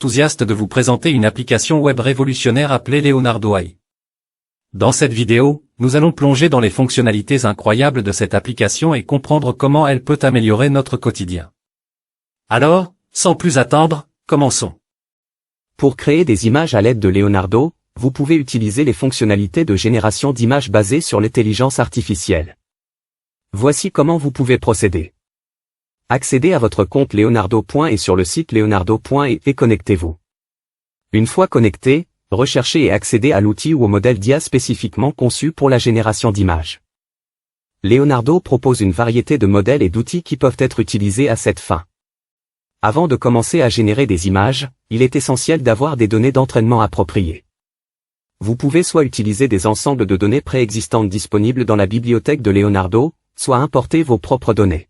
enthousiaste de vous présenter une application web révolutionnaire appelée Leonardo AI. Dans cette vidéo, nous allons plonger dans les fonctionnalités incroyables de cette application et comprendre comment elle peut améliorer notre quotidien. Alors, sans plus attendre, commençons. Pour créer des images à l'aide de Leonardo, vous pouvez utiliser les fonctionnalités de génération d'images basées sur l'intelligence artificielle. Voici comment vous pouvez procéder. Accédez à votre compte Leonardo. Et sur le site Leonardo. Et connectez-vous. Une fois connecté, recherchez et accédez à l'outil ou au modèle d'IA spécifiquement conçu pour la génération d'images. Leonardo propose une variété de modèles et d'outils qui peuvent être utilisés à cette fin. Avant de commencer à générer des images, il est essentiel d'avoir des données d'entraînement appropriées. Vous pouvez soit utiliser des ensembles de données préexistantes disponibles dans la bibliothèque de Leonardo, soit importer vos propres données.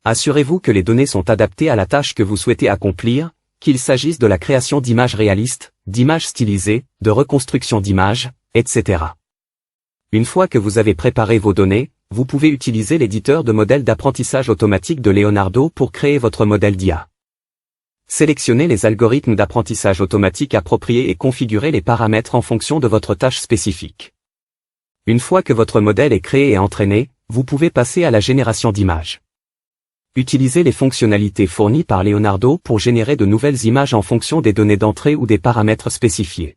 Assurez-vous que les données sont adaptées à la tâche que vous souhaitez accomplir, qu'il s'agisse de la création d'images réalistes, d'images stylisées, de reconstruction d'images, etc. Une fois que vous avez préparé vos données, vous pouvez utiliser l'éditeur de modèles d'apprentissage automatique de Leonardo pour créer votre modèle d'IA. Sélectionnez les algorithmes d'apprentissage automatique appropriés et configurez les paramètres en fonction de votre tâche spécifique. Une fois que votre modèle est créé et entraîné, vous pouvez passer à la génération d'images. Utilisez les fonctionnalités fournies par Leonardo pour générer de nouvelles images en fonction des données d'entrée ou des paramètres spécifiés.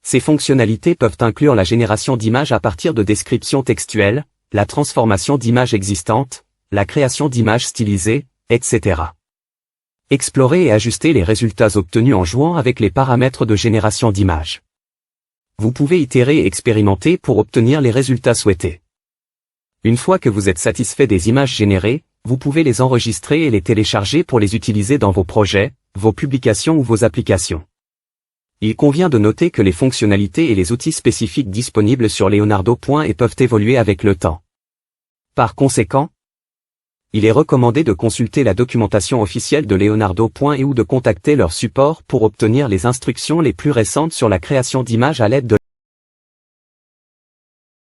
Ces fonctionnalités peuvent inclure la génération d'images à partir de descriptions textuelles, la transformation d'images existantes, la création d'images stylisées, etc. Explorez et ajustez les résultats obtenus en jouant avec les paramètres de génération d'images. Vous pouvez itérer et expérimenter pour obtenir les résultats souhaités. Une fois que vous êtes satisfait des images générées, vous pouvez les enregistrer et les télécharger pour les utiliser dans vos projets, vos publications ou vos applications. Il convient de noter que les fonctionnalités et les outils spécifiques disponibles sur Leonardo. Et peuvent évoluer avec le temps. Par conséquent, il est recommandé de consulter la documentation officielle de Leonardo. Et ou de contacter leur support pour obtenir les instructions les plus récentes sur la création d'images à l'aide de